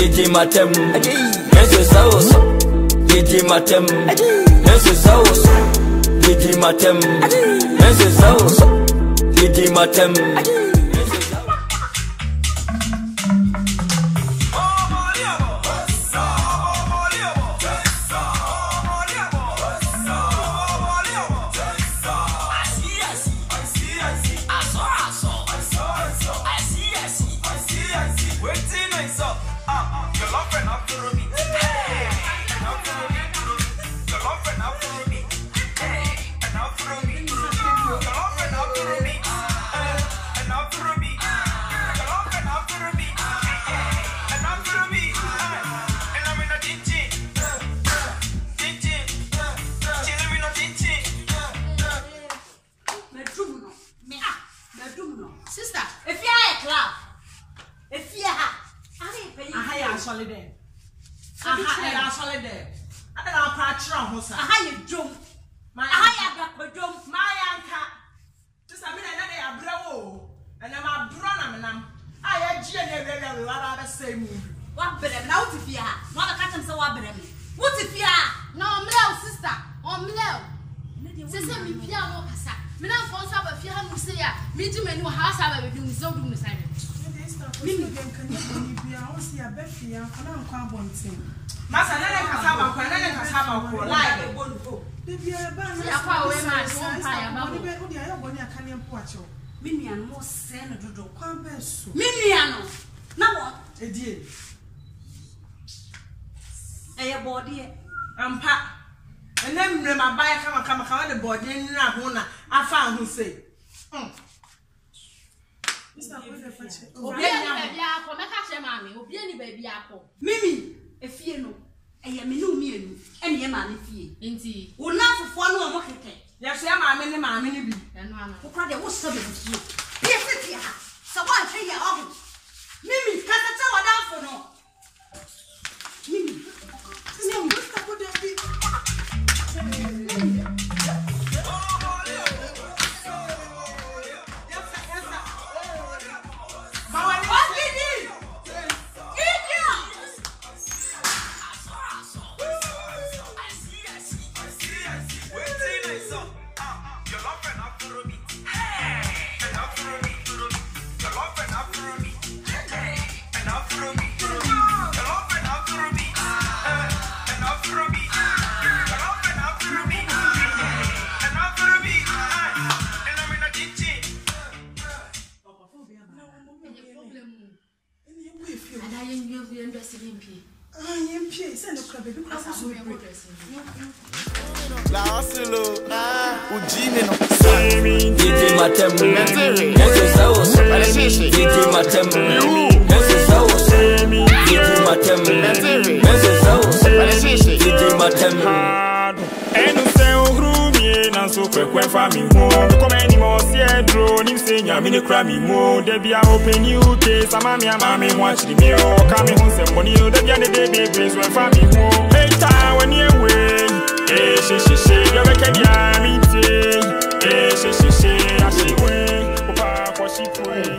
Didi matem, Yesu sauce. Didi matem, Yesu sauce. Didi matem, Yesu sauce. Didi matem. Sister, if you are a club, if you are, I am solid there. I am solid there. I don't know patch on Hosa. I have jump. My I have a jump. My anchor. Just a minute, I have bravo. And I'm a brother. I had generally what I say. What better now to fear? Not a cat and so what better. What if you are? No, sister. Oh, sister, me piano. Me na phone so ba fi hanu se ya me di menu house aba be dum so dum side me dem kan ya ni bia o se ya be fi ya kana nkwa abonten masa na ka saba kwa na ka saba ko live bonfo de bia ba na ya kwa we ma so pa ya ba o de ayo boni aka ne mpo acho me nua no se no dodo kwan be so me nua no na wo edie eye body ampa and then my buy come the body in na hona afa hu say Mr. Obi ani baby akọ meka che maami obi ani baby akọ mimi efie no eye me no mienu ene ye maami fie nti wo na fofo no mo keke ya so ya maami ne bi eno ano wo kra de wo so be fie pie fie ha so wa hwe ya obi mimi kata cha wada fo no mimi Mr. Obi Debia open you case, mammy watch the mirror, coming home, some money, Debia the baby brings when family home. Later when you win, she, you're a Kenyan, she win, Papa, what she pray.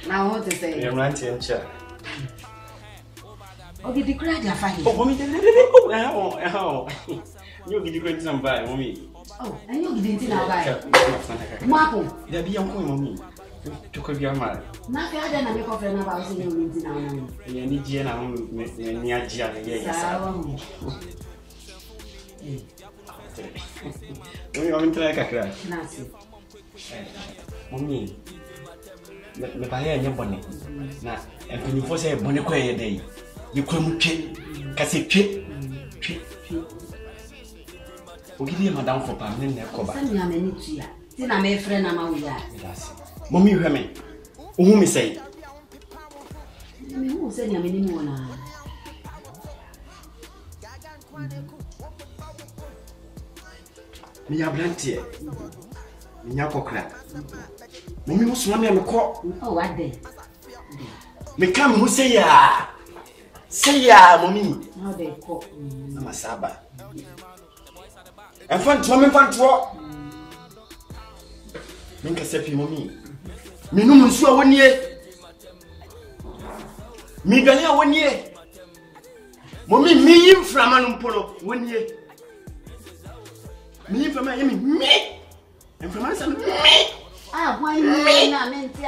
Now, what to say? You're not in chat. Okay, the crowd are fine. Oh, mommy, you get the credit and buy, mommy. Oh, and you didn't know about Marco. There be young mommy. To could be a man. Nothing other than a coffin about seeing you in now. You need Jenna near Gianna. We are into like a crash. Mommy, the Paya and your bonnet. Now, and when you first say bonnet a day, you couldn't cheat, cassette. We give you madame for permanent cover. Send me a minute here. Then I'm a friend. I'm out there. Mommy, you hear me? Who me say? Who said you're many more now? Me a blantier. Me a cockrat. Mommy must want me a cock. Oh, what day? Me come who say ya? Say ya, mommy. How they cook? I'm a saba. And fun to me, fun to walk. Minka sepi mommy. Me no monsieur one year. Me Gania 1 year. Mommy, me in Flaman Polo 1 year. Me from Miami, me. And from us, me. Ah, why me? I meant me.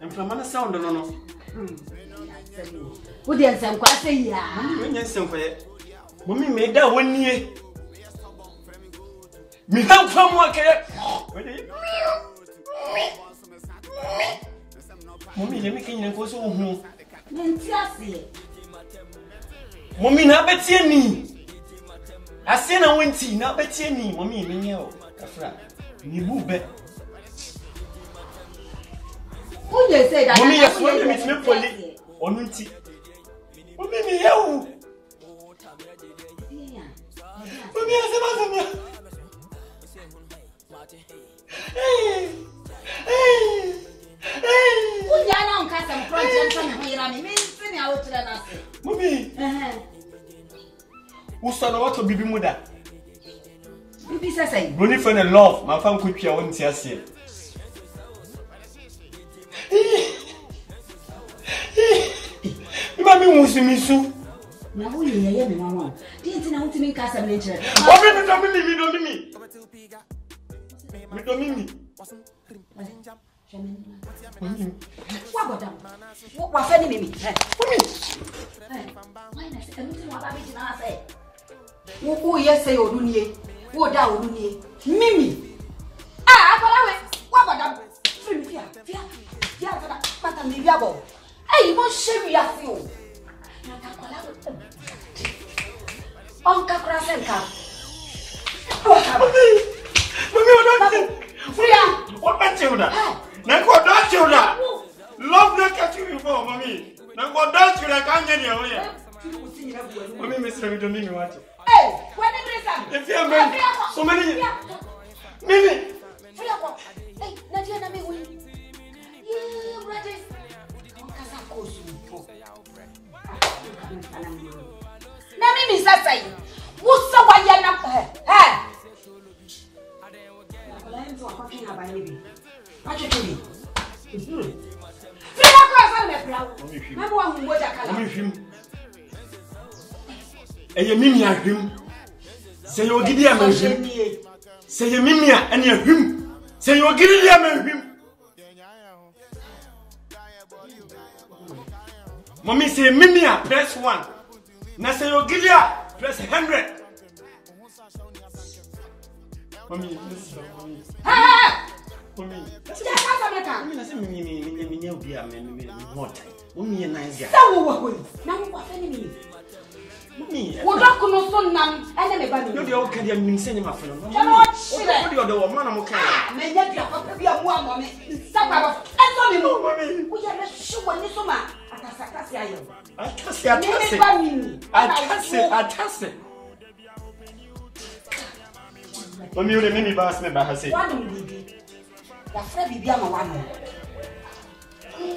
And from another sound, no. Would you say, quite say, yeah? When you're somewhere, Mommy made that 1 year. Me help from work. Mommy, let me can you go so home. Mommy, na betieni. Ase na wenti na betieni. Mommy, menye o. Kafra. Ni bube. Who you say that? Mommy, yes, what me me poli. Onunti. Mommy, me yewu. Mommy, ase ba samia. Hey. Who you are now cast and project on here me send out to the Mommy. Who saw what to bibi muda? Bibi say. Only for the love, my fan could be on Tiasia. Mammy wants me so. Now, who you hear me, Mamma? Didn't you know to make us a nature? Oh, me don't me. What about them? What was any me? Why not say anything about it? I say, who yes say or do what down Mimi. Ah, what about them? Fear, but I'm the yabble. Hey, what shame you feel? Uncle Krasenka. What about children? Now, children. Love not catch you before, mommy. Now, what does you like? I can't get you. Mommy, Mr. We don't mean what. Hey, when the if you're man, so many. Mimi. Hey, Nadia, na me win. Yeah, brother. Na mimi sasa hii. Musa wa yana Wala mtu akaki na banibi. Acha tuli. Sina kwa sana meplau. Mama wangu ngoja kala. Mimi film. Eye mimi ahwim. Se yo gidi amahwim. Se ye mimi a ene ahwim. Se yo gidi amahwim. Mommy say mimi a press 1. Na say yo gidi a press 100. Mommy, listen, mommy. Mommy. Ya kasa meka. Mommy, listen, me obi a me hot. Mommy nice guy. Sa wo wa na wo wa fani mi. Mommy. Wo da kuno so nam ene me ba mi. No dey o ka dey min say ni ma felo. Jano chile. What dey o wo man am ka. Me nya bia papa bia mu amo me. Sa ba ba. Enso mi mu. Mommy. Wo ya na shuwa ni so ma. Atasakasi ayo. Atase. Mommy, you mimi bass me bahase. Wanu bibi. Ya fra bibi ama wanu.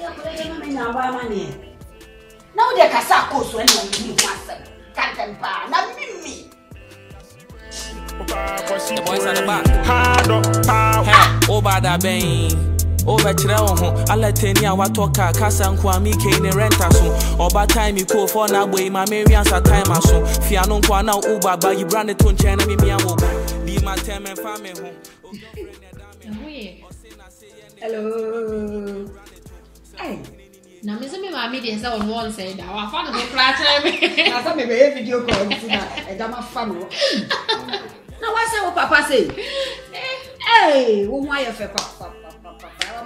Ya kule na me na ba mani. Na wo de kasa koso ene na mimi kwasem. Kankan pa na mimi. The boys at the back. Hey, over that bang. Over Chiraho, I let Tenia Watoka, Cassan Kwami Kane Rentason, or by time you call for now, way my Marians at time or so. Fiano Kwana Uba, but you branded to Chanami Miamo. Be my time and family home. Hello. Hey. Now, Miss Mammy didn't say on one side, our father will flatter me. I thought maybe a video call, and I'm a family. Now, what's what Papa say? Hey, why you for Papa?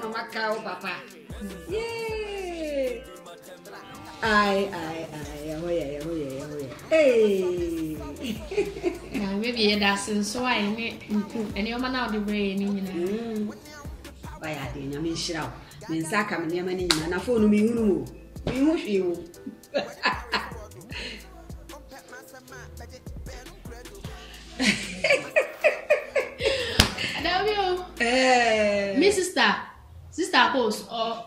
Mama cow, Papa. Yay! Hey! Now, maybe that's in so I need, and your man out the brain. By a dinner, I mean, shout. Then Saka, and Yamani, and I phone me, you. Sister post or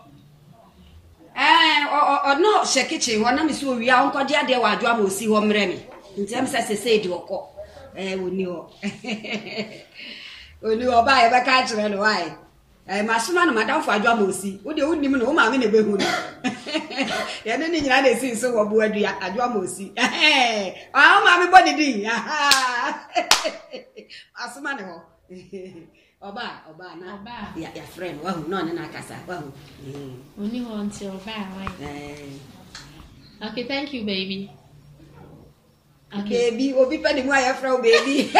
no, she kitchen, one of so we are uncle dear, there were drum will see one remy. In terms as I say, you call. We knew. We knew about a catcher and why. Masuma no madam for adwamosi. Wo de wonim no wo ma me na behu no. Ye ne ni nyina na esi so wo bu adua adwamosi. Ah ma me body din. Masuma ne ho. Oba na. Oba. Ya friend wa hu no ne na kasa wa hu. Only until Oba why. Okay, thank you baby. Okay. Baby, obi pe ni mu aye friend baby.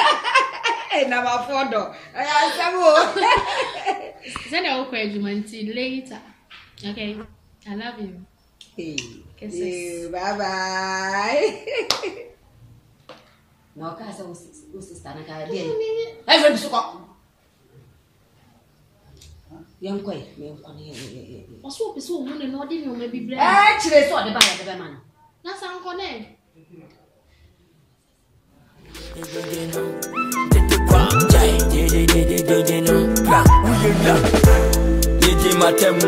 Na ma fodo. Aya samu. Send a requirement later. Okay. I love you. Hey. Kisses. Bye bye. No ka sa sister na ka dia. Hey, friend suko. Yang koi, me ko ni. Oso pe so mo ne no de ni o ma bi bra. Chire so de ba ya de be man. Na san ko ne. Matem,